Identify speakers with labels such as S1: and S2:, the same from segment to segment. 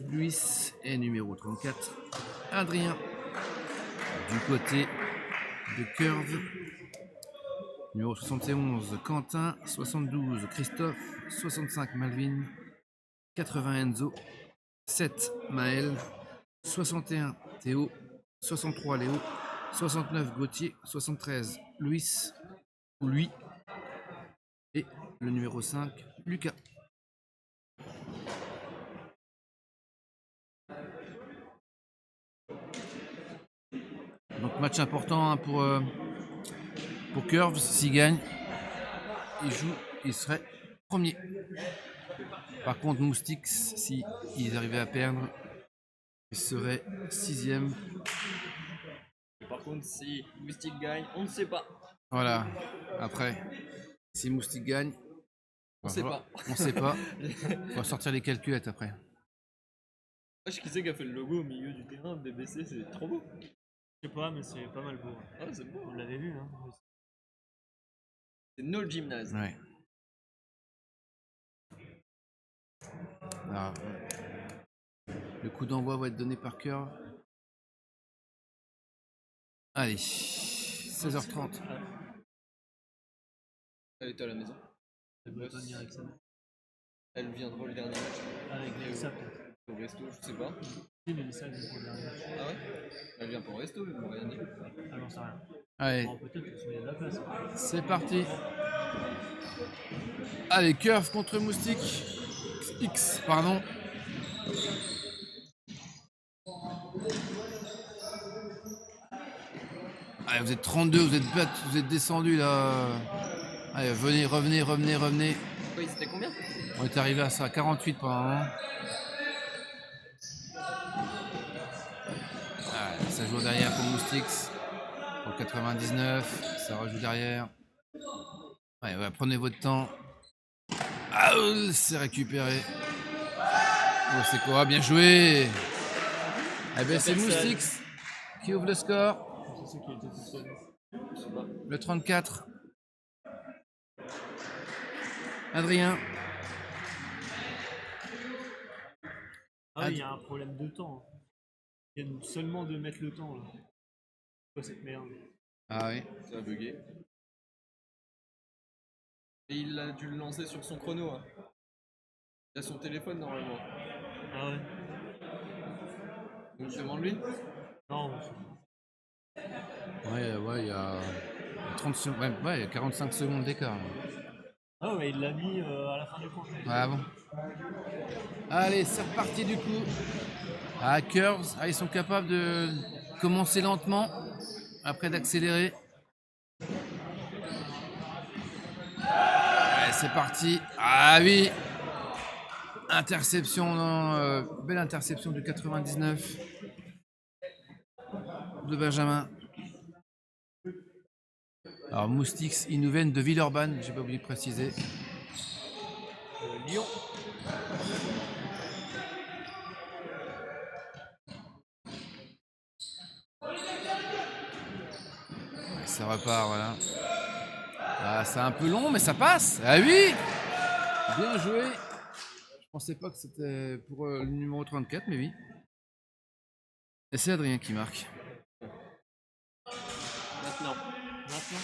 S1: Luis. Et numéro 34, Adrien. Du côté de Curve. Numéro 71, Quentin. 72, Christophe. 65, Malvin. 80, Enzo. 7, Maël. 61, Théo. 63, Léo. 69, Gauthier. 73, Luis. Ou lui. Et le numéro 5, Lucas. Donc match important hein, pour Curves. S'il gagne, il serait premier. Par contre, Moustiques, si ils arrivaient à perdre, il serait 6ème.
S2: Par contre, si Moustique gagne, on ne sait pas.
S1: Voilà. Après, si Moustique gagne,
S2: on sait pas.
S1: On sait pas. Faut sortir les calculettes après.
S2: Qui c'est qui a fait le logo au milieu du terrain de BBC, c'est trop beau.
S3: Je sais pas, mais c'est pas mal beau.
S2: Ah, c'est beau.
S3: Vous l'avez vu, hein.
S2: C'est No Gymnase.
S1: Ouais. Alors, le coup d'envoi va être donné par Curve. Allez, 16h30.
S2: Elle était à la maison.
S3: Elle doit venir avec ça.
S2: Elle viendra le dernier match.
S3: Avec Mélissa peut-être.
S2: Au resto, je sais pas.
S3: Si, Mélissa elle vient pour le dernier match.
S2: Ah ouais. Elle vient pour le resto, mais bon, rien dit.
S3: Ah, j'en sais rien.
S1: Allez,
S3: Bon, peut-être qu'il y a de la place.
S1: c'est parti. Allez, Curve contre Moustique. X, pardon. Allez, vous êtes 32, vous êtes descendu là. Allez, venez, revenez.
S2: Oui, c'était combien?
S1: On est arrivé à ça, 48 pendant un moment. Allez, ça joue derrière pour Moustiques. Pour 99, ça rejoue derrière. Allez, ouais, prenez votre temps. Ah, c'est récupéré. Oh, c'est quoi? Bien joué. Eh ben, c'est Moustiques qui ouvre le score.
S3: C'est ça qui était tout seul.
S1: Le 34. Adrien.
S3: Ah oui, il y a un problème de temps. Il y a seulement de mettre le temps là. C'est quoi cette merde?
S1: Ah oui.
S2: Ça a bugué. Et il a dû le lancer sur son chrono. Hein. Il a son téléphone normalement.
S3: Ah ouais?
S2: Donc demande-lui.
S3: Non,
S1: Ouais, il y a 30 secondes, ouais, il y a 45 secondes d'écart.
S3: ah ouais, il l'a mis à la fin du prochain.
S1: Ouais, bon. Allez, c'est reparti du coup. Ah, Curves, ils sont capables de commencer lentement, après d'accélérer. Allez, c'est parti. Ah oui. Interception, belle interception du 99 de Benjamin. Alors Moustiques, ils nous viennent de Villeurbanne, j'ai pas oublié de préciser.
S3: Lyon.
S1: Ça repart, voilà. Ah, c'est un peu long, mais ça passe. Ah oui. Bien joué. Je pensais pas que c'était pour le numéro 34, mais oui. Et c'est Adrien qui marque.
S2: Maintenant.
S3: Ouais.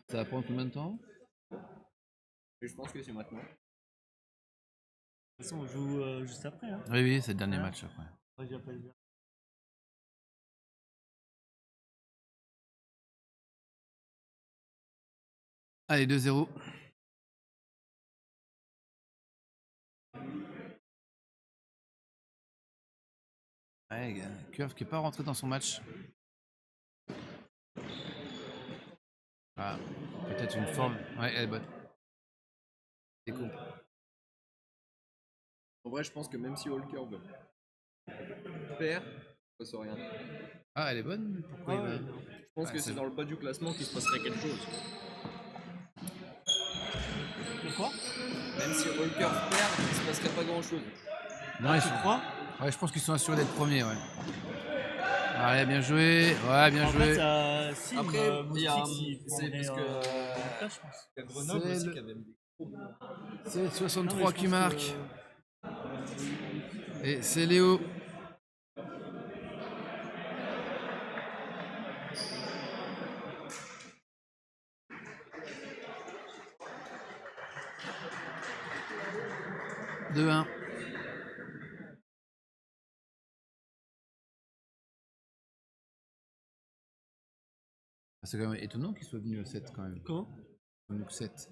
S1: Ça va prendre combien de temps?
S2: Et je pense que c'est maintenant.
S3: De toute façon, on joue juste après. Hein.
S1: Oui, c'est le dernier match après.
S3: Ouais, j'appelle bien.
S1: Allez, 2-0. Ouais, Curve qui n'est pas rentré dans son match. Ah, peut-être une forme. Ouais, elle est bonne. C'est cool.
S2: En vrai, je pense que même si Walker perd, ça se rien.
S1: Ah, elle est bonne? Pourquoi il va...
S2: Je pense que c'est dans le bas du classement qu'il se passerait quelque chose.
S3: Quoi?
S2: Même si Walker perd, il se passerait pas grand chose.
S1: Non,
S3: Tu crois?
S1: Ouais, je pense qu'ils sont assurés d'être premiers, ouais. Allez, bien joué. Ouais, bien joué.
S3: Fait, si,
S2: après, il y a
S3: c'est parce que je pense.
S2: Il y a Grenoble aussi qui avait des
S1: C'est le 63 qui marque. Et c'est Léo. Deux 1. C'est quand même étonnant qu'il soit venu au 7 quand même.
S3: Comment?
S1: Venu au 7.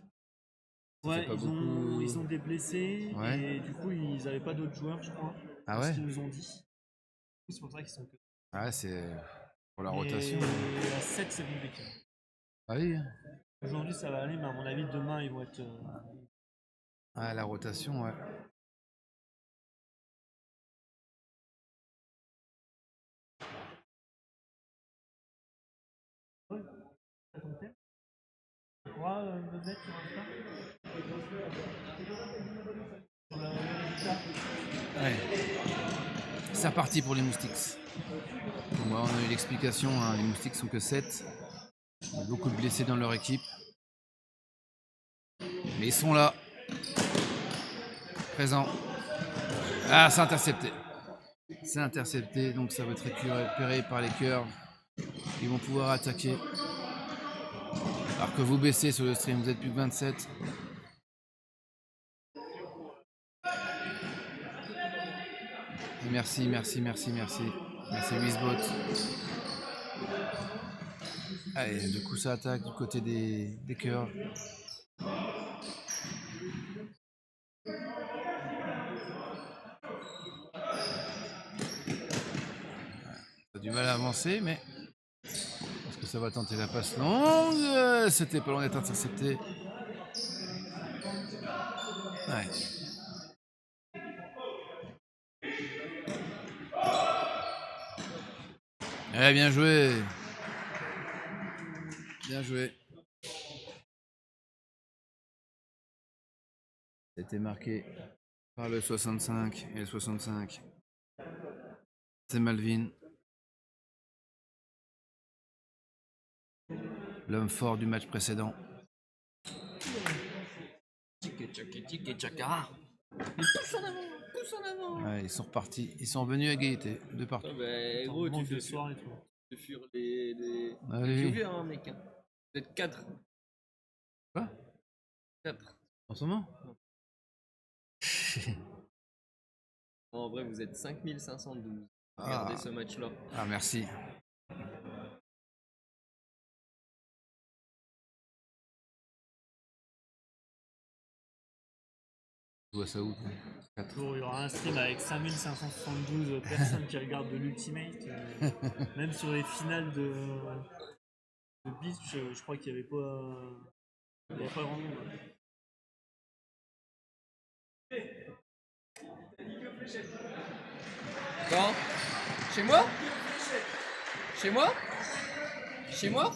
S3: Ouais,
S1: pas
S3: ils
S1: beaucoup.
S3: ont des blessés
S1: Ouais.
S3: et du coup ils avaient pas d'autres joueurs, je crois.
S1: Ah
S3: C'est ce
S1: ouais.
S3: qu'ils nous ont dit. C'est pour ça qu'ils sont que.
S1: Ah ouais, c'est pour la
S3: Mais
S1: rotation.
S3: à 7 c'est compliqué.
S1: Ah oui.
S3: Aujourd'hui ça va aller, mais à mon avis demain ils vont être.
S1: Ah, la rotation, ouais.
S3: Tu pourras me mettre sur Insta sur le résultat.
S1: Ouais. C'est reparti pour les Moustiques. Pour moi, on a eu l'explication, hein, les Moustiques sont que 7. Il y a beaucoup de blessés dans leur équipe. Mais ils sont là. Présents. Ah, c'est intercepté. C'est intercepté, donc ça va être récupéré par les cœurs. Ils vont pouvoir attaquer. Alors que vous baissez sur le stream, vous êtes plus que 27. Et merci. Merci Wizbot. Allez, du coup ça attaque du côté des cœurs. On a du mal à avancer, mais est-ce que ça va tenter la passe longue? C'était pas loin d'être intercepté. Ouais. Eh, bien joué. Bien joué. C'était marqué par le 65 et le 65. C'est Malvin. L'homme fort du match précédent.
S2: Tous en avant.
S1: Ouais, ils sont repartis. Ils sont revenus à égalité. De partout.
S2: Ah bah,
S3: Attends,
S2: gros,
S3: manque
S2: tu
S3: de
S2: fais
S3: soir et tout.
S2: fuir les
S1: Ah
S2: les
S1: oui.
S2: viewers, hein, mec. Hein. Vous êtes 4.
S1: Quoi?
S2: 4.
S1: En ce moment?
S2: En vrai, vous êtes 5512.
S1: Ah.
S2: Regardez ce match-là.
S1: Ah, merci. Tu vois ça où?
S3: Il y aura un stream avec 5572 personnes qui regardent de l'Ultimate. Même sur les finales de Beach, je crois qu'il n'y avait pas grand monde.
S2: Quand? Chez moi? Chez moi? Chez moi?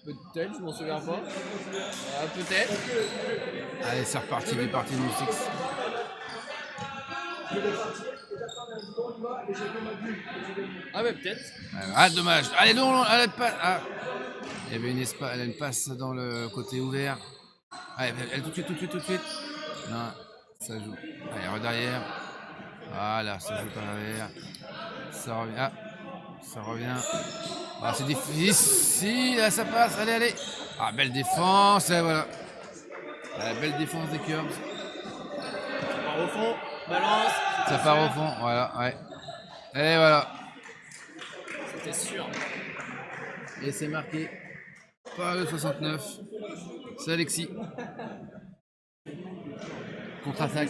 S2: Peut-être, je m'en souviens pas. Peut-être.
S1: Allez, c'est reparti du parti de Moustiques.
S2: Ah bah peut-être.
S1: Ah, dommage. Allez, non, allez, pas. Ah. Il y avait elle a une passe dans le côté ouvert. Allez, elle tout de suite. Non, ça joue. Allez, derrière. Voilà, ça joue par l'arrière. Ça revient. Ah, ça revient. Ah, c'est difficile. Là, ça passe. Allez. Ah, belle défense. Et voilà. La belle défense des Cubs.
S2: Ça part au fond. Balance.
S1: Ça part au fond. Voilà, ouais. Et voilà.
S2: C'était sûr.
S1: Et c'est marqué par le 69. C'est Alexis. Contre-attaque.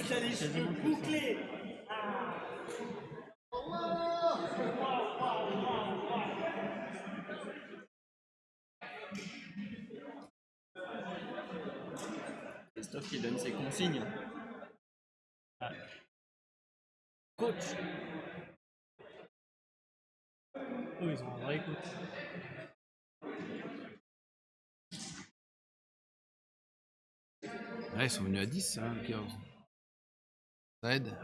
S2: Christophe qui donne ses consignes. Coach.
S3: Eux, ils ont un vrai coach.
S1: Ouais, ils sont venus à 10, hein, les Cubs. Ça aide.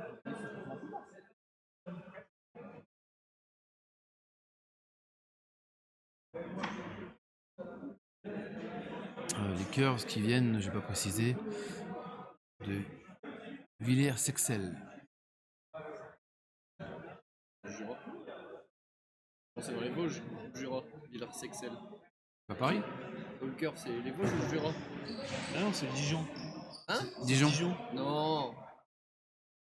S1: Les Cubs qui viennent, je n'ai pas précisé, de Villers-Sexel.
S2: Jura. Non, c'est dans les Vosges, Jura, Villars-Sexel.
S1: Pas Paris?
S2: Holker, c'est les Vosges ou Jura?
S3: Ah non, c'est Dijon.
S2: Hein?
S1: Dijon.
S2: Non.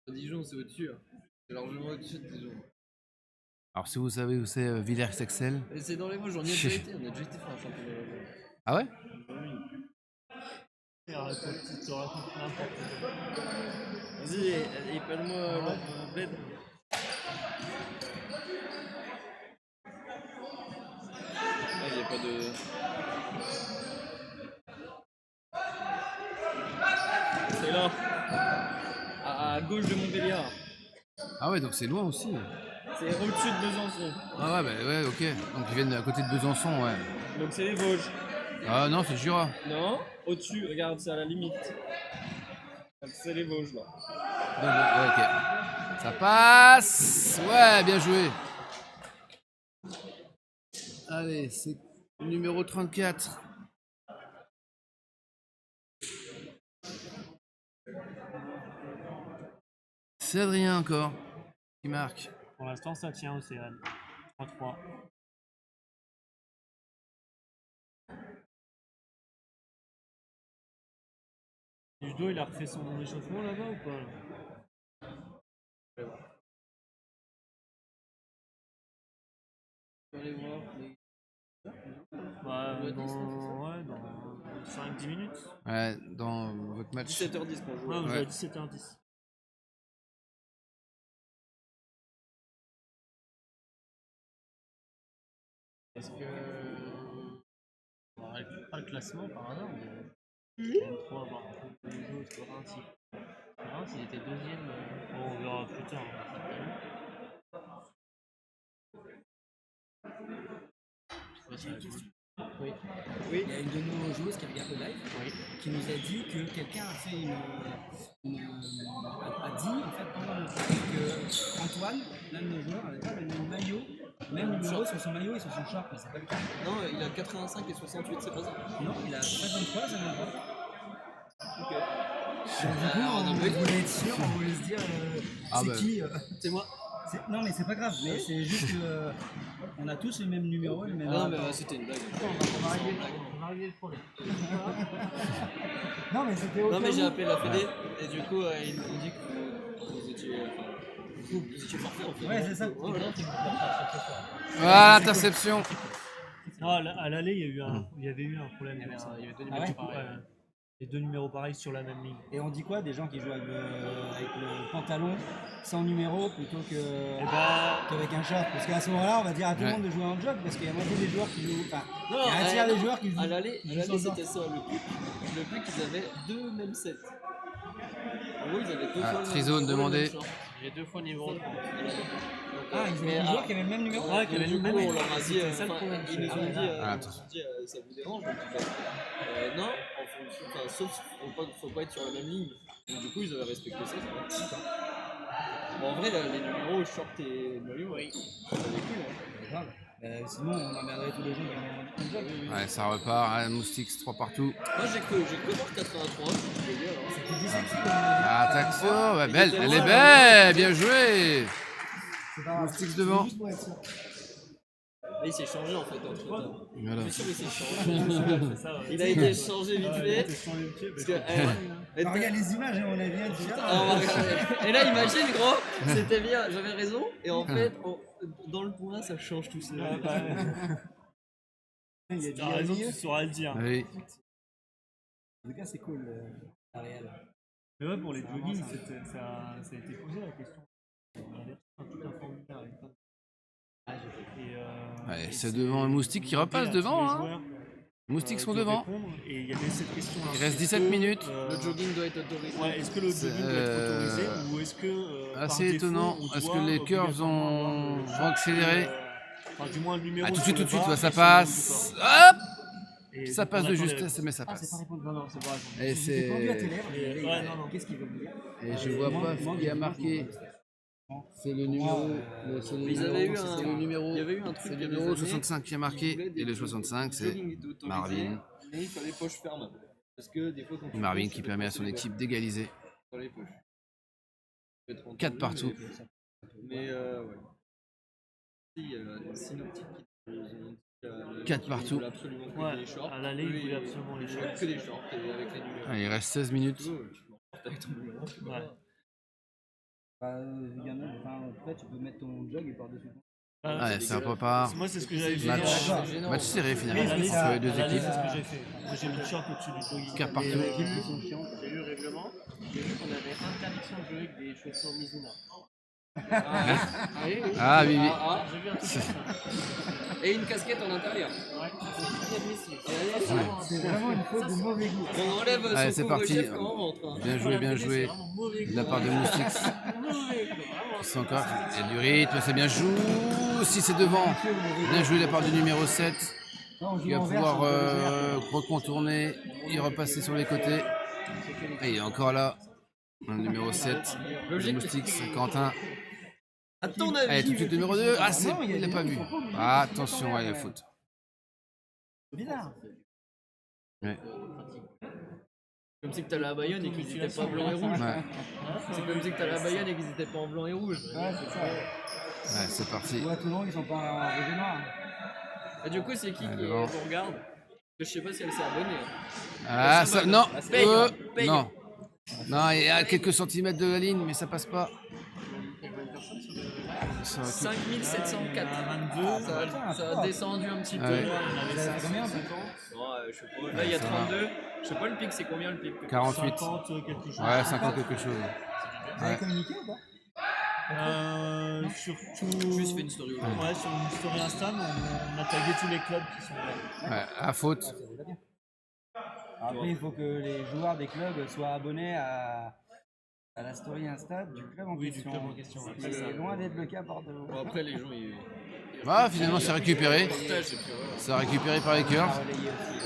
S2: Dijon, c'est au-dessus. Hein. C'est largement au-dessus de Dijon.
S1: Alors si vous savez où c'est Villers-Sexel.
S2: Et c'est dans les Vosges, on y a déjà été. On a déjà été faire un championnat là-bas.
S1: Ah ouais?
S3: Tu te racontes n'importe quoi.
S2: Vas-y, épelle-moi leur bled. Ah, il n'y a pas de. C'est là. À gauche de Montbéliard.
S1: Ah ouais, donc c'est loin aussi.
S2: C'est au-dessus de Besançon.
S1: Ah ouais, bah ouais, ok. Donc ils viennent à côté de Besançon, ouais.
S2: Donc c'est les Vosges.
S1: Ah non, c'est Jura.
S2: Non, au-dessus, regarde, c'est à la limite. Donc c'est les Vosges là.
S1: Ouais, ok. Ça passe. Ouais, bien joué. Allez, c'est numéro 34. C'est Adrien encore qui marque.
S3: Pour l'instant, ça tient au CRL. 3-3. Ludo, il a refait son échauffement là-bas ou pas là?
S2: On va aller voir.
S3: Bah,
S2: Ouais,
S3: dans 5-10 minutes.
S1: Ouais, dans votre match.
S2: 17h10 pour jouer.
S3: Ouais, on est
S1: Ouais.
S3: à 17h10.
S4: Est-ce que. On n'arrête pas le classement par hasard, mais.
S3: Trop à voir.
S4: Les autres, Reims, Reims, il était deuxième.
S3: Bon, on verra plus tard.
S4: Ouais,
S5: J'ai une question.
S4: Oui.
S2: Oui.
S5: Il y a une de nos joueuses qui regarde le live qui nous a dit que quelqu'un a fait a dit en fait pendant le live que Antoine, l'un de nos joueurs, avait pas le même maillot, même numéro sur son maillot et sur son short, mais c'est pas le cas.
S2: Non, il a 85 et 68, c'est pas ça.
S5: Non, il a 53, ça même pas.
S2: Ok.
S5: Donc, du coup, on voulait être sûr, on voulait se dire
S1: Ah
S5: c'est
S1: bah.
S5: qui
S2: C'est moi.
S5: Non, mais c'est pas grave, mais c'est juste que on a tous le même numéro, le même.
S2: Ah non, mais c'était une blague.
S4: On va régler le problème.
S5: Non, mais c'était au
S2: Non,
S5: cas
S2: mais j'ai
S5: où.
S2: appelé la Fédé et du coup, ils m'ont dit que vous étiez. Vous étiez parfait en fait.
S5: Ouais, c'est ça.
S2: Ouais, voilà.
S1: Ah, interception.
S3: Non, à l'aller, il y avait eu un problème.
S4: Il y avait
S3: comme ça.
S4: deux
S5: Ah
S4: numéros
S5: ouais
S4: pareils.
S3: Ouais. Les deux numéros pareils sur la même ligne.
S5: Et on dit quoi des gens qui jouent avec le pantalon sans numéro plutôt
S3: Et bah,
S5: qu'avec un short? Parce qu'à ce moment-là, on va dire à tout le
S1: Ouais.
S5: monde de jouer en jog parce qu'il y a moitié des joueurs qui jouent. Enfin,
S2: Non,
S5: il y a un tiers des joueurs qui jouent.
S2: à l'aller,
S5: qui jouent sans short.
S2: c'était ça. Le PUC, ils avaient deux mêmes sets. En gros, ils avaient deux
S1: Ah,
S2: fois le
S1: Trizone
S2: même
S1: demandait.
S2: short.
S4: J'ai deux fois numéro 30.
S5: Ah, ils avaient
S2: Mais,
S5: des joueurs qui avaient le même numéro.
S3: ouais, qu'il y avait
S2: Du
S3: le
S2: coup,
S3: même.
S2: on leur a dit,
S3: C'était ça le
S2: enfin,
S3: problème.
S2: ils nous ont dit,
S1: Ah, attention.
S2: ça vous dérange? Donc, non, en fonction, enfin, sauf faut pas être sur la même ligne. Donc, du coup, ils avaient respecté ça. Bon, en vrai, les numéros short et maillot, oui. Ça avait cool, hein.
S5: Grave. Sinon, on emmerderait tous les gens qui ont un jog.
S1: Ouais, ça repart. Ah, Moustiques 3 partout.
S2: Moi, j'ai cru voir 83, je peux dire. Hein.
S5: C'était 17
S1: Ah, attention. Ouais,
S2: Il
S1: belle.
S2: était
S1: Elle
S2: loin,
S1: est belle. Bien joué.
S5: C'est pas grave.
S1: Moustiques devant.
S5: Juste pour être sûr.
S2: Là, il s'est changé en fait entre temps.
S1: Voilà.
S2: Je suis sûr, il s'est changé.
S3: C'est ça, ouais.
S2: Il a été changé vite
S3: Ouais,
S2: fait.
S3: t'es sur les pieds,
S2: Parce
S3: mais
S2: que,
S5: Ah, regarde les images, hein, on a bien dit.
S2: Ah, on va regarder. Et là, imagine, gros, c'était bien, j'avais raison. Et en fait, dans le point, ça change tout ça.
S3: Ah, bah,
S5: Il y a du
S3: t'as raison,
S5: milieu.
S3: tu sauras le dire.
S1: Oui.
S5: En tout cas, c'est cool, la Real.
S3: Mais ouais, pour les
S5: C'est
S3: jogging,
S5: vraiment
S3: ça a été posé la question. Il y avait tout un formulaire avec plein de-
S1: Ouais,
S3: et
S1: c'est devant Moustique qui repasse
S3: demandait à tous
S1: devant,
S3: les
S1: hein.
S3: joueurs,
S1: Moustiques sont
S3: de
S1: devant.
S3: répondre, et il y avait cette question.
S1: Il reste 17 minutes.
S2: Le jogging doit être autorisé.
S3: Ouais, est-ce que le
S1: C'est,
S3: jogging doit être autorisé ou est-ce que par
S1: assez
S3: défaut,
S1: étonnant.
S3: on
S1: Est-ce
S3: doit
S1: que les curves
S3: obligatoirement avoir
S1: vont
S3: le
S1: accélérer?
S3: enfin, du moins le numéro
S1: Ah, tout de
S3: sur
S1: suite,
S3: le
S1: tout de suite,
S3: bas
S1: ouais,
S3: et
S1: ça
S3: sur le haut du
S1: passe.
S3: corps.
S1: Hop!
S3: Et
S1: Ça
S3: donc,
S1: passe
S3: on
S1: de
S3: attend les
S1: justesse,
S3: réponses.
S1: mais ça
S5: Ah, c'est pas
S1: passe.
S5: répondre.
S3: Non, non, c'est pas grave.
S1: Et
S5: J'ai pendu à tes
S1: c'est.
S5: lèvres.
S3: Ouais, non, non.
S5: Qu'est-ce qu'il veut me dire?
S1: Et je vois
S5: Moi-
S1: pas
S5: moi,
S1: ce qui a
S5: du coup,
S1: marqué.
S5: je
S1: C'est le
S5: Pour moi,
S1: numéro. C'est le
S2: Mais ils
S1: numéro-
S2: avaient eu
S1: c'est
S2: un-
S1: le numéro.
S2: il y avait eu un truc
S1: C'est
S2: il y
S1: le
S2: a des
S1: numéro
S2: années,
S1: 65 qui a
S2: Ils
S1: marqué.
S2: voulaient des
S1: Et le 65,
S2: le
S1: c'est
S2: jogging était autorisé,
S1: Marvin.
S2: Mais il fallait poche ferme. Parce que des fois, quand tu
S1: Marvin
S2: cours,
S1: qui
S2: ça
S1: permet à
S2: dépend
S1: son
S2: des
S1: équipe d'égaliser.
S2: dans les poches. Peut-être
S1: 4
S2: entendu,
S1: partout.
S2: Mais ouais. il y a les synoptiques qui nous ont dit
S1: 4
S2: qu'ils
S1: partout.
S2: voulaient absolument que
S3: Ouais,
S2: des shorts.
S3: à l'aller,
S2: Eux,
S3: ils voulaient absolument les
S2: ils voulaient
S3: shorts.
S2: que des shorts et avec les numéros.
S1: Ah, il reste 16 minutes.
S2: Tu m'emportes avec ton numéro. c'est pas
S3: Ouais.
S2: grave.
S5: Bah, il y en a, enfin, après, tu peux mettre ton jog et par-dessus.
S1: Ouais, ça repart.
S3: Moi, c'est ce que j'avais fait.
S1: Match,
S2: c'est gênant.
S1: match serré
S3: Oui,
S1: finalement
S3: à l'aller,
S1: entre les deux
S3: à l'aller,
S1: équipes.
S3: c'est ce que j'ai fait. Moi, j'ai mis le short au-dessus du bogey.
S1: Quart partout.
S4: J'ai lu le règlement, j'ai vu qu'on avait interdiction de jouer avec des chaussures Mizuno. Oui, oui.
S1: Ah oui, oui.
S4: J'ai vu un truc comme ça.
S2: Et une casquette en intérieur.
S4: Ouais, c'est inadmissible.
S5: C'est vraiment une faute de mauvais goût.
S2: On enlève
S1: Allez,
S2: son
S1: c'est parti.
S2: couvre-chef quand on rentre. hein.
S1: Bien joué, bien joué.
S4: C'est vraiment mauvais
S1: De la part de Moustics.
S4: Mauvais, quoi, vraiment.
S1: C'est encore. Il y a du rythme, c'est bien joué. Si c'est devant. Bien joué de la part du numéro 7. Qui va pouvoir recontourner et repasser sur les côtés. Et il est encore là. Le numéro 7. Le
S2: Logique.
S1: Moustics, Quentin.
S2: À ton
S1: Allez,
S2: avis,
S1: tout de suite le numéro 2. Ah, c'est... il l'a pas vu. Ah, attention, ouais, il y a faute.
S5: C'est bizarre.
S1: Ouais.
S2: comme si que t'allais à Bayonne et qu'ils étaient pas blanc et rouge.
S1: Ouais,
S2: C'est comme si que t'allais à Bayonne et qu'ils étaient pas en blanc et rouge.
S5: Ouais, c'est ça.
S1: ouais, c'est parti.
S5: Ou à Toulon, ils sont pas en rouge et noir.
S2: Et du coup, c'est qui
S1: Ouais,
S2: qui
S1: devant.
S2: nous regarde? Parce que je sais pas si elle s'est abonnée. hein.
S1: Ah, ça, non.
S2: Paye, paye.
S1: Non. Non, il y a quelques centimètres de la ligne, mais ça passe pas. Ça aurait pu-
S2: 5704.
S3: À 22.
S2: Ça a descendu un petit peu.
S1: Ouais.
S3: Il y en avait
S5: Ça fait combien,
S3: 50.
S2: Non, je sais pas. Là, il y a
S1: Ça va.
S2: 32. Je sais pas le pic, c'est combien le pic?
S1: 48.
S3: 50 quelque chose.
S1: Ouais, 50 quelque chose.
S5: Vous avez
S1: Ouais.
S5: communiqué ou pas?
S3: Surtout.
S2: Juste fait une story.
S3: Ouais, sur une story Insta, on a tagué tous les clubs qui sont là.
S1: Ouais, à faute.
S5: Ça, c'est déjà bien. Après, il faut que les joueurs des clubs soient abonnés à la story Insta du club en
S3: Oui, du
S5: question.
S3: club en question, ouais.
S5: C'est loin d'être le cas à Bordeaux.
S2: Bon, après, les gens, ils.
S1: Ah, finalement, c'est récupéré.
S2: Partagent et puis voilà.
S1: C'est récupéré par les Curves.
S5: Relayé aussi.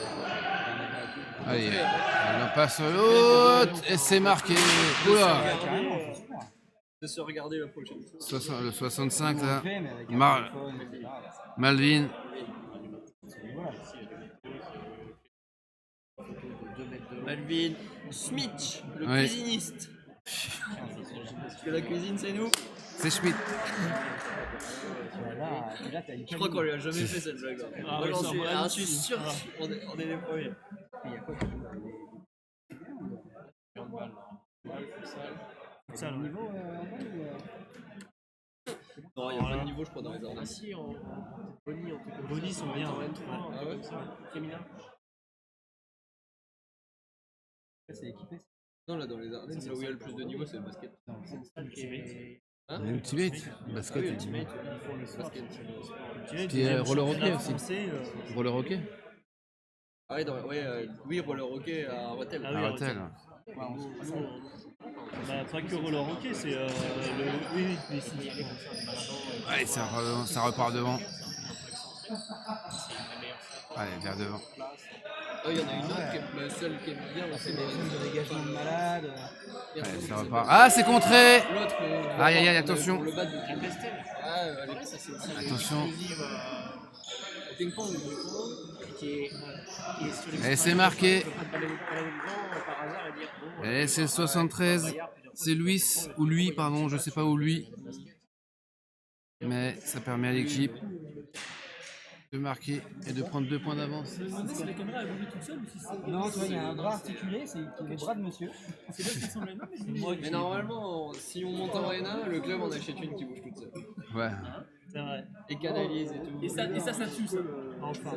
S1: Allez, elle en passe sur l'autre. Et c'est marqué. Oula.
S5: Carrément, c'est super.
S2: De se regarder la prochaine fois.
S1: Le 65,
S5: On
S1: là.
S5: le fait, mais avec un
S1: Mar-
S5: téléphone, etc. Là,
S1: Malvin.
S5: voilà.
S2: Malvin Smith, le
S1: Ouais.
S2: cuisiniste. Parce que la cuisine, c'est nous.
S1: C'est Schmidt.
S5: Là, t'as
S2: Je crois qu'on lui a jamais fait cette blague.
S3: Ah,
S2: Moi,
S3: oui,
S2: j'en
S3: ça,
S2: suis,
S3: ouais,
S2: je suis
S3: si.
S2: sûr
S3: Ah.
S2: qu'on est les premiers.
S5: Il y a quoi qui joue là?
S3: Ça, là.
S5: Niveau en bas ou
S2: Non, il n'y a pas de niveau, je crois, dans les
S4: Ah
S2: Ardennes.
S4: si, en Bonnie, en tout cas.
S3: Bonnie sont bien. Ouais.
S2: Ah ouais.
S4: Féminin.
S5: c'est équipé?
S2: Non, là, dans les Ardennes, là où il y a le plus de niveau, c'est le basket.
S4: Ultimate.
S2: Hein?
S1: Ultimate.
S2: Ah oui,
S1: Basket.
S2: Ultimate,
S4: Ils font le soir.
S2: basket.
S1: Puis, roller hockey aussi.
S3: Français,
S1: Roller hockey.
S2: Ah ouais, oui, roller hockey à Rotel.
S3: Ah oui,
S1: À Rotel.
S3: bah, pas que roller hockey, c'est le. Oui, oui, si.
S1: Allez, ça repart devant. Allez, vers devant.
S2: Ah, il y en a une autre, qui est, celle qui est bien aussi.
S5: Des dégagement de malade.
S1: Allez, ça repart. Ah, c'est contré.
S2: L'autre,
S1: Aïe, aïe, aïe, attention.
S2: pour le bas de
S4: Castel.
S2: Ah, elle est ça, c'est aussi.
S1: Attention.
S2: Ping-pong.
S4: Qui est sur les
S1: Et c'est marqué.
S4: On peut pas te balader devant par hasard et dire bon.
S1: Et c'est le 73. C'est Luis, ou lui, pardon, je sais pas où lui. Mais ça permet à l'équipe de marquer et de prendre 2 points d'avance.
S3: Si la caméra elle bouge toute seule ou si c'est.
S5: Non, tu vois, il y a un bras articulé, c'est le bras de monsieur.
S3: C'est là qui semble énorme, mais moi
S2: Mais normalement, si on monte en arena, le club en achète une qui bouge toute seule.
S1: Ouais.
S3: c'est vrai.
S2: Et canalise et tout.
S4: Et ça tue ça.
S3: Enfin.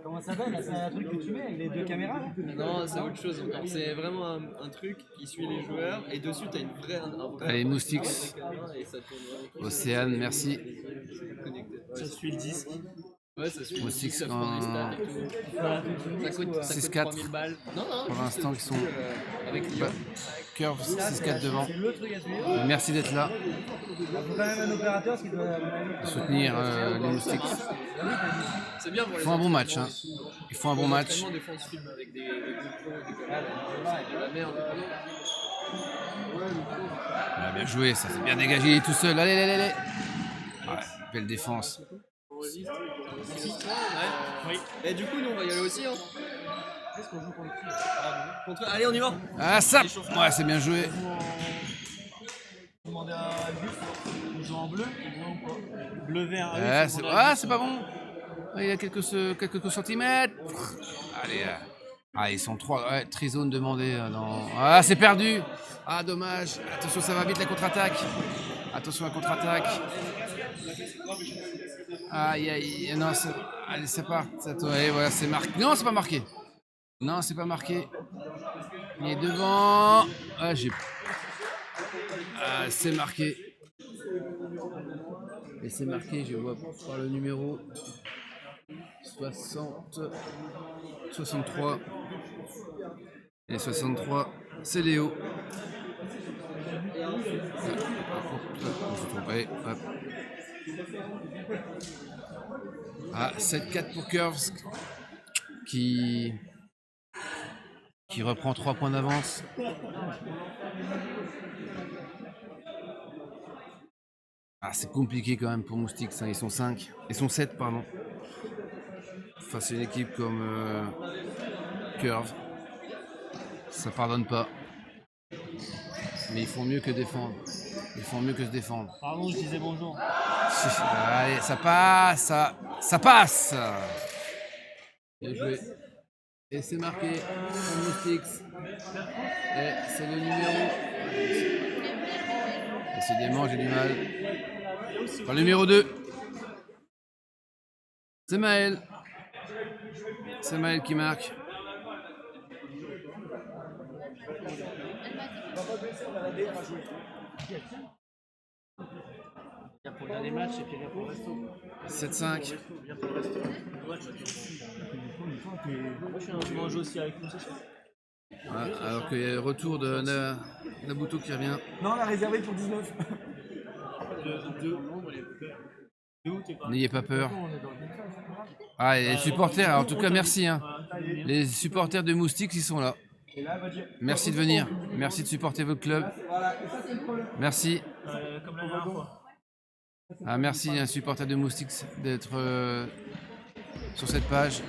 S5: Comment ça s'appelle? C'est un truc que tu mets avec les deux caméras là?
S2: Non, c'est autre chose encore. C'est vraiment un truc qui suit les joueurs et dessus t'as une vraie. Un vrai
S1: Allez, Moustics.
S2: et ça tourne vraiment.
S1: Océane, merci.
S2: Connecté.
S3: Ça suit le disque.
S2: Ouais, ça suit.
S1: Moustics
S2: Ça prend
S1: en-
S2: des stats et tout.
S3: Voilà.
S2: Ça coûte
S1: 6-4.
S2: 3000 balles. Non, non.
S1: Pour l'instant, ils sont
S2: avec Lyon.
S1: Curve 6-4 devant.
S5: C'est le truc à suivre.
S1: Merci d'être là,
S5: Il faut quand même un opérateur qui doit
S1: de soutenir les Moustics.
S2: C'est bien pour les
S1: Ils font un bon match. Hein. Ils font un bon match.
S2: entraînements, des fois, on se filme avec des GoPro, des caméras. C'est de la merde.
S1: Ah, bien joué, ça c'est bien dégagé, il est tout seul. Allez, allez, allez. Ouais, belle défense.
S2: Ouais. Et du coup, nous, on va y aller aussi. Hein. Allez, on y va.
S1: Ah, ça. Ouais, c'est bien joué.
S3: joue en bleu ou pas? Bleu vert.
S1: C'est pas bon. Il y a quelques centimètres. Allez, ils sont 3. Ouais, trizone demandé. Ah, c'est perdu. Ah, dommage. Attention, ça va vite la contre-attaque. Attention à la contre-attaque. Aïe, non, allez, ça part. Allez, voilà, c'est marqué. Non, c'est pas marqué. Non, c'est pas marqué. Il est devant. C'est marqué. Et c'est marqué, je vois par le numéro 63. Et 63, c'est Léo. Hop. 7-4 pour Curves qui reprend 3 points d'avance. C'est compliqué quand même pour Moustiques, hein. Ils sont 5. Ils sont 7, pardon. Face à une équipe comme Curve. Ça pardonne pas. Mais ils font mieux que défendre. Ils font mieux que se défendre.
S3: Pardon, je disais bonjour.
S1: Allez, ça passe. Ça passe. Bien joué. Et c'est marqué pour Moustiques. Et c'est le numéro. Décidément, j'ai du mal. Enfin, le numéro 2. C'est Maël. C'est Maël qui marque.
S4: Bien pour le dernier match et puis bien pour le resto.
S1: 7-5.
S4: Bien pour le resto. Moi je suis un jeu aussi avec nous, c'est ça.
S1: Alors qu'il y a le retour de Nabuto qui revient.
S5: Non, on l'a réservé pour 19.
S1: N'ayez pas peur. Et les supporters, en tout cas merci. Hein. Les supporters de Moustiques, ils sont là. Merci de venir. Merci de supporter votre club. Merci.
S3: Comme la dernière fois.
S1: Merci un supporter de Moustiques d'être sur cette page.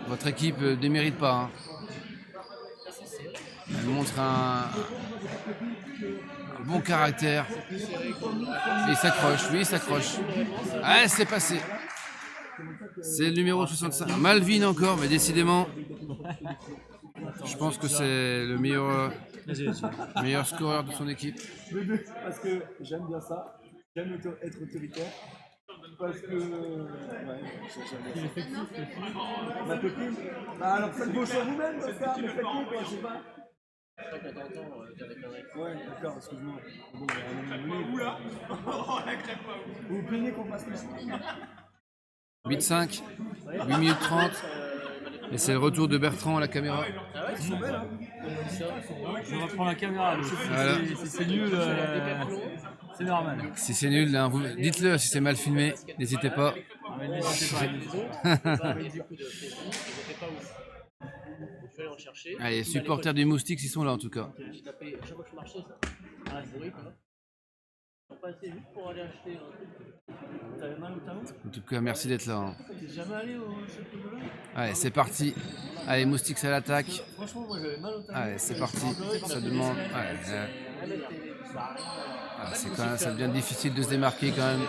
S1: Votre équipe ne démérite pas. Hein. Elle montre un bon caractère. Il s'accroche, oui, il s'accroche. C'est passé. C'est le numéro 65. Malvin encore, mais décidément, je pense que c'est le meilleur scoreur de son équipe.
S5: Parce que j'aime bien ça. J'aime être autoritaire. Parce que. Ma copine. Alors faites vos choix vous-même, c'est ça, mais faites-le, quoi, je sais pas. Ouais, d'accord, excuse-moi. Bon, oula. Vous vous plaignez qu'on fasse plus.
S1: 8-5, 8 minutes 30. Et c'est le retour de Bertrand à la caméra.
S3: Je reprends la caméra.
S1: Voilà.
S3: Si c'est nul, c'est normal.
S1: Si c'est nul, hein, dites-le. Si c'est mal filmé, n'hésitez pas.
S4: Je vais aller en chercher.
S1: Allez, supporters du Moustiques, ils sont là en tout cas.
S4: J'ai tapé à chaque fois que je marchais ça. C'est horrible. Ils sont pas assez vite pour aller acheter un truc. T'avais mal au talon?
S1: En tout cas, merci d'être là. Hein.
S4: T'es jamais allé au château de l'Oeil?
S1: Allez, c'est parti. Allez, Moustiques à l'attaque.
S4: Franchement, moi j'avais mal au talon.
S1: Allez, c'est parti. Ça demande. C'est quand même, ça devient difficile de se démarquer quand même.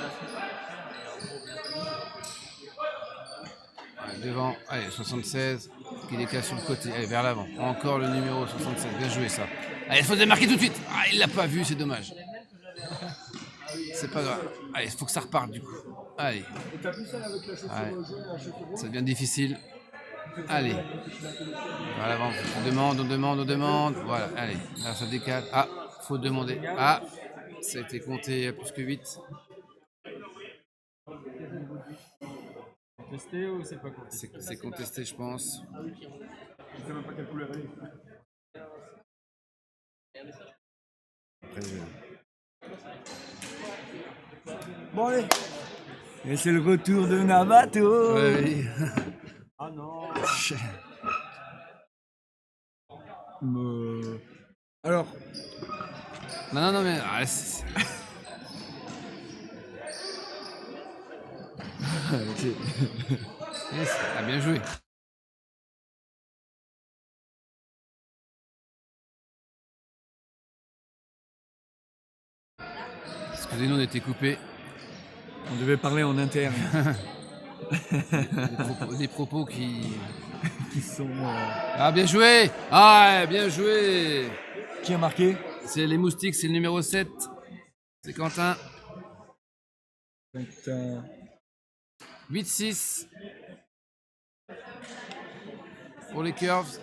S1: Devant, allez, 76, qui décale sur le côté, allez, vers l'avant. Encore le numéro 76, bien joué ça. Allez, il faut se démarquer tout de suite. Il l'a pas vu, c'est dommage. C'est pas grave. Allez, il faut que ça reparte du coup. Allez. Ça devient difficile. Allez. Vers l'avant, on demande. Voilà, allez, là ça décale. Faut demander. Ça a été compté à plus que 8.
S3: Contesté ou c'est pas contesté?
S1: C'est contesté, je pense.
S5: Je sais même pas quelle couleur elle est. Bon, allez. Et c'est le retour de Navato.
S1: Ouais.
S3: Ah non.
S5: Alors.
S1: Non, mais. Yes, bien joué. Excusez-nous, on était coupés.
S6: On devait parler en interne.
S1: Des propos qui...
S6: Qui sont.
S1: Ah, bien joué! Ah, bien joué!
S6: Qui a marqué?
S1: C'est les Moustiques, c'est le numéro 7. C'est Quentin.
S6: Putain.
S1: 8-6. Pour les Curves.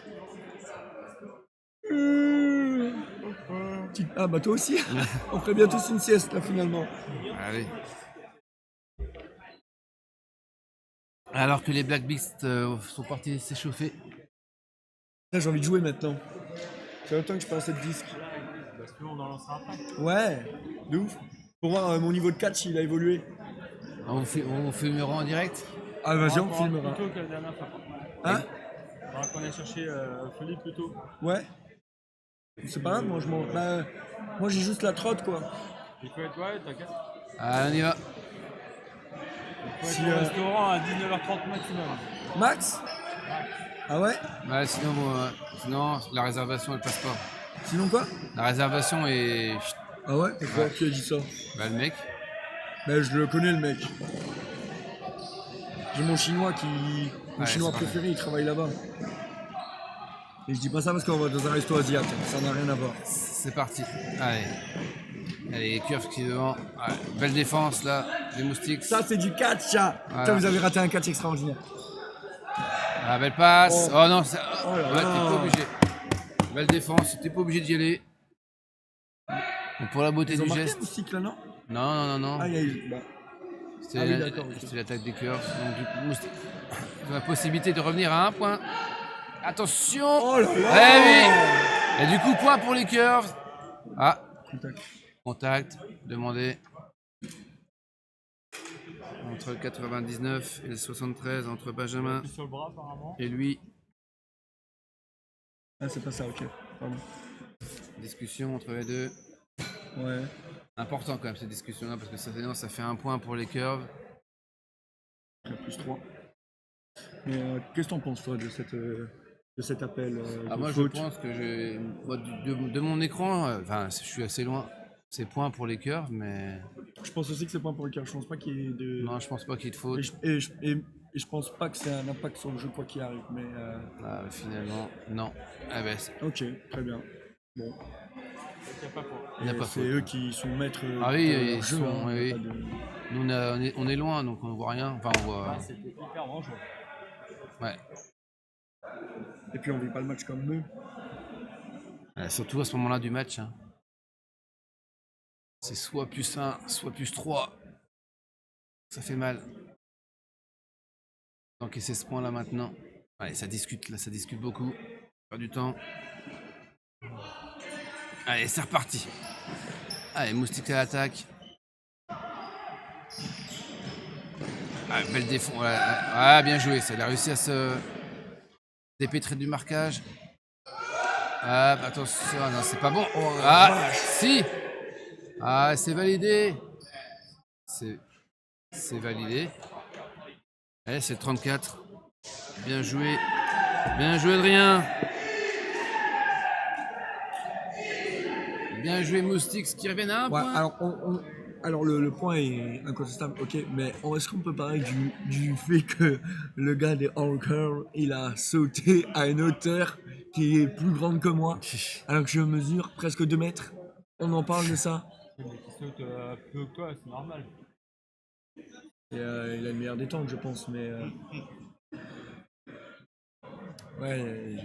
S6: Ah bah toi aussi. On ferait bien tous une sieste là finalement.
S1: Allez. Alors que les Black Beasts sont partis s'échauffer.
S6: Là j'ai envie de jouer maintenant. C'est longtemps que je pense cette disque.
S3: Parce que on en lancera après.
S6: Ouais, de ouf. Pour voir mon niveau de catch il a évolué.
S1: On vous filmera en direct?
S6: Ah vas-y on filmera.
S3: Plutôt que la dernière fois.
S6: Hein?
S3: Alors qu'on a cherché Philippe plus tôt.
S6: Ouais. C'est pas grave, moi je m'en. Bah, moi j'ai juste la trotte quoi.
S3: Il faut être ouais, t'inquiète.
S1: Ah, on y va.
S3: Il faut
S6: Si,
S3: être au restaurant à 19h30 maximum.
S6: Max? Ah ouais?
S1: Ouais, sinon, la réservation elle passe pas.
S6: Sinon quoi?
S1: La réservation est.
S6: Ah ouais? Et quoi? Qui a dit ça?
S1: Bah, le mec.
S6: Bah je le connais le mec. J'ai mon chinois qui. Mon
S1: Ouais,
S6: chinois
S1: c'est pas
S6: préféré, il travaille là-bas. Et je dis pas ça parce qu'on va dans un resto asiatique, ça n'a rien à voir.
S1: C'est parti. Allez. Allez, Curve qui est devant. Ouais, belle défense là, les Moustiques.
S6: Ça c'est du catch, ça.
S1: Voilà.
S6: Putain, vous avez raté un catch extraordinaire.
S1: Ah, belle passe. Oh, non, ça...
S6: Oh là
S1: ouais,
S6: là.
S1: t'es pas obligé. Belle défense, t'es pas obligé d'y aller. Mais pour la beauté
S6: Ils ont
S1: du
S6: marqué
S1: geste.
S6: Moustique là, non?
S1: Non.
S6: Ah, il y a eu. Bah.
S1: C'était
S6: Ah oui, d'accord, ok.
S1: c'était l'attaque des Curves. Donc, du coup, Moustique. Ils ont la possibilité de revenir à un point. Attention.
S6: Oh là là.
S1: Eh oui. Et du coup, point pour les Curves. Ah,
S6: Contact.
S1: contact, demandé. Entre le 99 et le 73, entre Benjamin
S3: Plus sur le bras apparemment.
S1: et lui.
S6: Ah, c'est pas ça, ok. Pardon.
S1: Discussion entre les deux.
S6: Ouais.
S1: Important quand même cette discussion-là parce que ça fait un point pour les Curves.
S6: Plus 3. Mais qu'est-ce que t'en penses toi de cet appel
S1: Ah,
S6: de
S1: moi
S6: faute?
S1: je pense que moi, de mon écran, enfin je suis assez loin. C'est point pour les Curves, mais
S6: Je pense aussi que c'est point pour le cœur. Je pense pas qu'il y ait de.
S1: non, je pense pas qu'il y ait de faute.
S6: Et je pense pas que c'est un impact sur le jeu quoi qu'il arrive. Mais
S1: Ah, finalement, non. Ah, ben,
S6: ok, très bien. Bon.
S3: Il n'y a pas faute.
S1: il n'y a
S6: Et
S1: pas
S6: c'est
S1: faute.
S6: eux qui sont maîtres
S1: Ah oui,
S6: de
S1: ils
S6: leur jeu.
S1: sont-
S6: Hein,
S1: oui,
S6: y a
S1: oui.
S6: pas de-
S1: Nous on est loin donc on voit rien. Enfin on voit.
S3: Ah, c'était hyper dangereux.
S1: Ouais.
S6: Et puis on vit pas le match comme eux.
S1: Surtout à ce moment-là du match. Hein. C'est soit plus 1, soit plus 3. Ça fait mal. Donc c'est ce point-là maintenant. Allez, ça discute là, ça discute beaucoup. Pas du temps. Allez, c'est reparti. Allez, Moustique à l'attaque. Ah, belle défense. Ah, bien joué. Ça, il a réussi à se dépêtrer du marquage. Ah, attention, non, c'est pas bon. Ah, si. Ah, c'est validé. C'est validé. Allez, c'est le 34. Bien joué. Bien joué, Adrien. Bien joué, Moustiques qui reviennent à un
S6: Ouais,
S1: point.
S6: alors le point est incontestable, ok, mais est-ce qu'on peut parler du fait que le gars des All Curl, il a sauté à une hauteur qui est plus grande que moi, alors que je mesure presque 2 mètres? On en parle de ça?
S3: Mais qui saute plus haut que toi, c'est normal.
S6: Et, il a le meilleur des temps, je pense, mais. Ouais,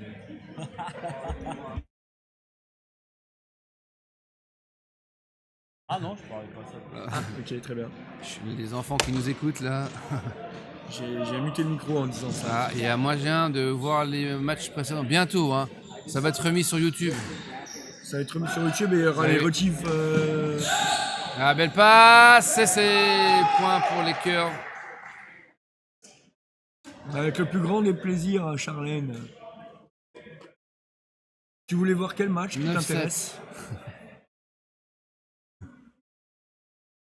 S3: Ah non, je parlais pas de ça.
S6: ok, très bien.
S1: Les enfants qui nous écoutent là.
S6: J'ai muté le micro en disant ça.
S1: Ah, et à moyen de voir les matchs précédents bientôt. Hein. Ça va être remis sur YouTube.
S6: Ça va être remis sur YouTube et il y aura
S1: Oui.
S6: les retifs.
S1: Ah, belle passe. Et c'est point pour les Curves.
S6: Avec le plus grand des plaisirs, Charlène. Tu voulais voir quel match qui
S1: 9-7.
S6: t'intéresse?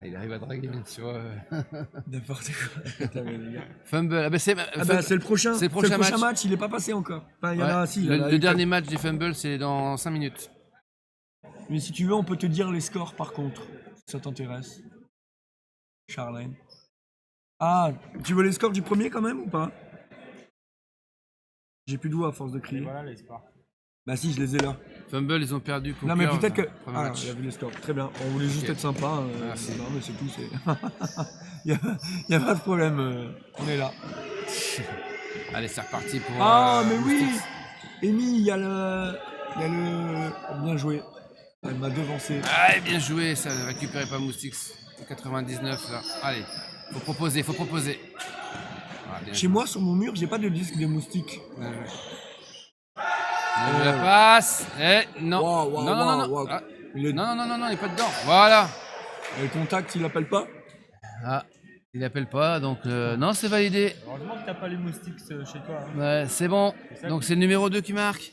S1: Il arrive à draguer bien sûr.
S6: N'importe quoi. Putain, mais les gars.
S1: Fumble. Ah, bah, c'est
S6: C'est le prochain.
S1: C'est le prochain
S6: match. Il est pas passé encore. Enfin, il y en
S1: ouais.
S6: a, si, il y en a
S1: Le
S6: eu
S1: dernier match des Fumbles, c'est dans 5 minutes.
S6: Mais si tu veux, on peut te dire les scores par contre. Ça t'intéresse? Charlène. Ah, tu veux les scores du premier quand même ou pas? J'ai plus de voix à force de
S5: Et
S6: crier.
S5: voilà les scores.
S6: Bah si, je les ai là.
S1: Fumble, ils ont perdu contre
S6: Non mais
S1: Curve,
S6: peut-être que...
S1: premier
S6: Ah,
S1: match.
S6: il a vu les scores. Très bien. On voulait juste
S1: Ok.
S6: être sympa.
S1: Merci.
S6: Non mais c'est tout. Il y a pas de problème. On est là.
S1: Allez, c'est reparti pour.
S6: Ah mais oui.
S1: Moustix.
S6: Amy, il y a le... Bien joué. Elle m'a devancé.
S1: Allez, bien joué, ça ne récupérait pas Moustix. 99 là. Allez, faut proposer, faut proposer. Ah, bien
S6: Chez
S1: joué.
S6: moi, sur mon mur, j'ai pas de disque de moustique.
S1: Bien joué. Bien joué, la passe. Non.
S6: Wow, wow,
S1: non, non, non,
S6: wow,
S1: non.
S6: wow.
S1: Ah,
S6: Il est...
S1: non, non, non, non, il n'est pas dedans. Voilà.
S6: Le contact, il appelle pas?
S1: Ah, il appelle pas, donc non, c'est validé.
S5: Heureusement que t'as pas les moustiques chez toi. Hein.
S1: Ouais, c'est bon.
S5: ça
S1: Donc
S5: qui-
S1: c'est le numéro 2 qui marque.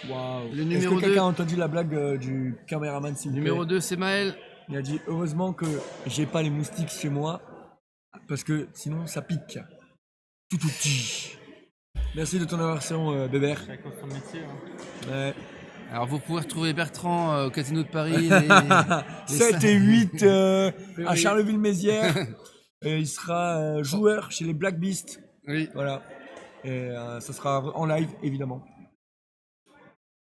S6: Waouh.
S1: Le
S6: Est-ce
S1: numéro
S6: que
S1: 2.
S6: quelqu'un a entendu la blague du caméraman s'il vous plaît?
S1: Numéro 2, c'est Maël.
S6: Il a dit heureusement que j'ai pas les moustiques chez moi parce que sinon ça pique. Touti. Merci de ton intervention, Bébert.
S5: Chacun son métier. Hein.
S6: Ouais.
S1: Alors vous pouvez retrouver Bertrand au Casino de Paris.
S6: 7 et 8 à Charleville-Mézières. Et il sera joueur chez les Black Beasts.
S1: Oui.
S6: Voilà. Et ça sera en live évidemment.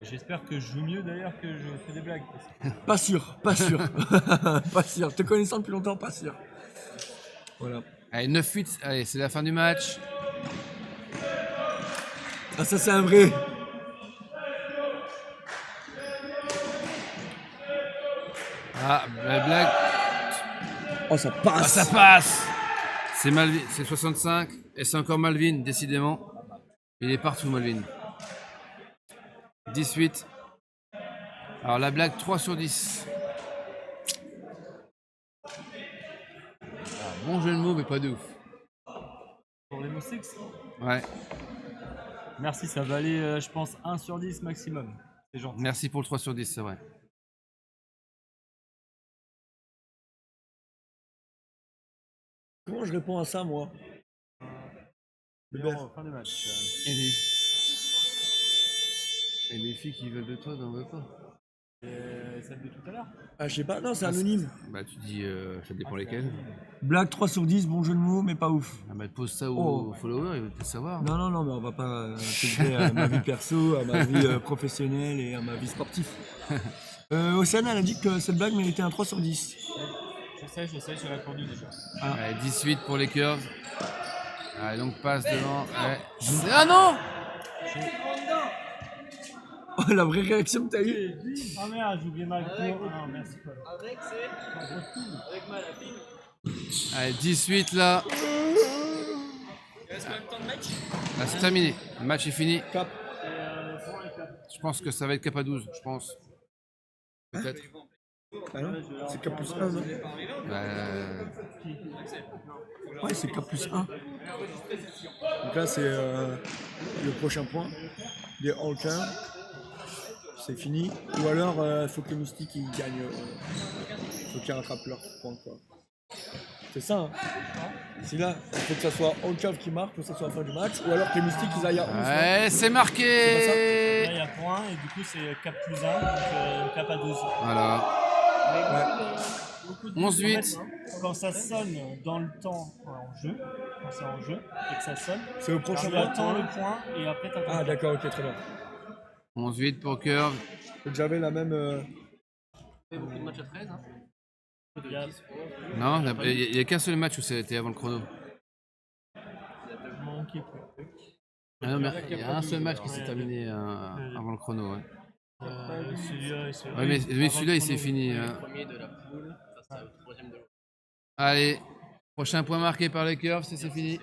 S5: J'espère que je joue mieux d'ailleurs que je fais des blagues. parce que-
S6: Pas sûr, pas sûr. Pas sûr. Te connaissant depuis longtemps, pas sûr. Voilà.
S1: Allez, 9-8. Allez, c'est la fin du match.
S6: Ah ça c'est un vrai.
S1: Ah, la blague.
S6: Oh ça
S1: Ah,
S6: passe.
S1: ça passe. C'est Malvin, c'est 65. Et c'est encore Malvin, décidément. Il est partout, Malvin. 18. Alors la blague 3 sur 10. Ah, bon jeu de mots, mais pas de ouf.
S5: Pour les moustiques.
S1: Ouais,
S5: Merci, ça va aller, je pense, 1 sur 10 maximum. C'est gentil.
S1: merci pour le 3 sur 10, c'est vrai.
S6: Comment je réponds à ça moi?
S5: D'ailleurs, fin de match.
S1: Et les filles qui veulent de toi, n'en veulent pas.
S5: Celle de tout à l'heure.
S6: Ah je sais pas, non c'est anonyme.
S1: Bah tu dis, ça dépend lesquelles.
S6: Blague 3 sur 10, bon jeu de mots mais pas ouf.
S1: Ah bah pose ça
S6: Oh.
S1: aux followers, ils veulent tout savoir.
S6: Non, non, non, mais on va pas intégrer à ma vie perso, à ma vie professionnelle et à ma vie sportive. Océane, elle a dit que cette blague méritait un 3 sur 10.
S5: Je sais, j'ai répondu déjà.
S1: Allez, 18 pour les curves. Allez, donc passe devant. Ouais. Ah non!
S6: Oh, la vraie réaction que t'as eue.
S3: Ah merde, j'ai oublié ma cour. Ah, merci Paul.
S4: Avec, c'est. Avec ma lapine.
S1: Allez, 18 là.
S4: Il reste combien de temps de match?
S1: Ah, c'est terminé. Le match est fini.
S6: Cap.
S1: Je pense que ça va être cap à 12, je pense. Peut-être.
S6: Ah non, c'est Cap plus 1, non?
S1: Bah,
S6: Ouais, c'est Cap plus 1. Donc là, c'est le prochain point. Des Hulkers. C'est fini. Ou alors, il faut que les moustiques ils gagnent. Faut qu'ils rattrapent leur point, quoi. C'est ça, hein. Si là, il faut que ça soit Hulkers qui marque, que ça soit la fin du match. Ou alors que les moustiques ils aillent à 11.
S1: ouais, c'est
S3: Là,
S1: marqué.
S3: il y a point et du coup, c'est cap plus 1, donc cap à 12.
S1: Voilà.
S3: Beaucoup de-
S1: 11-8.
S3: En fait, quand ça sonne dans le temps en jeu, quand c'est en jeu, et que ça sonne,
S6: C'est au prochain
S3: tu
S6: point.
S3: attends le point et après t'attends.
S6: Ah, d'accord, ok, très bien.
S1: 11-8 pour curve.
S6: Donc j'avais la même.
S4: fait beaucoup de matchs à 13. Hein.
S3: Il y a
S1: Non, il n'y a qu'un seul match où c'était avant le chrono.
S3: manqué plus.
S1: Ah non, mais il y a un seul match qui s'est terminé avant le chrono. Ouais,
S3: Celui-là, et celui-là.
S1: ouais mais celui-là il s'est fini.
S4: Le premier de la poule, ça sera le troisième de l'autre.
S1: Allez, prochain point marqué par les curves, c'est fini.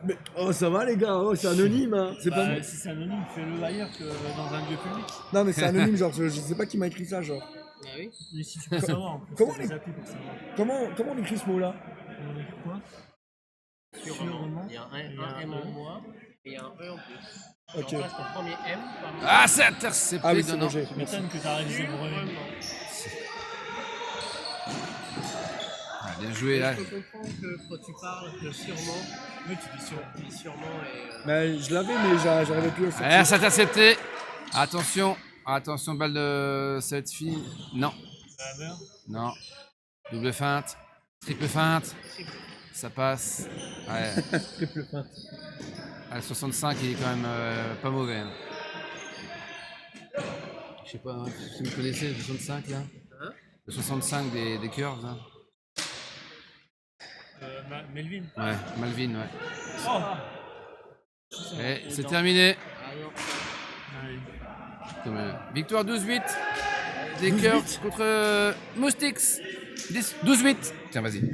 S6: Mais, oh, ça va les gars, oh, c'est anonyme, hein. C'est pas.
S3: Bah, si c'est anonyme, fais-le ailleurs que dans un lieu public.
S6: Non, mais c'est anonyme, genre, je sais pas qui m'a écrit ça, genre.
S4: Ah oui.
S3: Mais si tu peux savoir, en plus,
S6: Comment
S3: t'as des applis pour savoir.
S6: Comment on écrit ce mot-là?
S3: Quoi
S4: Sûrement. Il y a un M en moins et il y a un E en plus.
S6: Ok.
S4: Tu remplaces ton premier M par le
S1: Ah, c'est intercepté.
S6: Ah oui, c'est
S1: non,
S6: bon, j'ai.
S3: Tu m'étonnes que t'as révisé le brevet.
S1: Ah, bien joué là.
S4: Je peux comprendre que quand tu parles, que sûrement, oui, tu dis sûrement et.
S6: Mais je l'avais, mais j'arrivais plus à le sortir.
S1: Allez, c'est intercepté. Attention. Attention, balle de cette fille. Non,
S3: Hammer.
S1: non. Double feinte. Triple feinte. Ça passe. Ouais.
S4: Triple feinte.
S1: À 65, il est quand même pas mauvais. Hein. Je sais pas, hein, si vous connaissez le 65 là
S4: Hein?
S1: Le 65 des curves. Hein.
S3: Melvin.
S1: Ouais, Malvin, ouais.
S3: Oh.
S1: Et c'est terminé.
S4: Ah non.
S1: Victoire 12-8 des curves contre Moustiques. 12-8. Tiens, vas-y.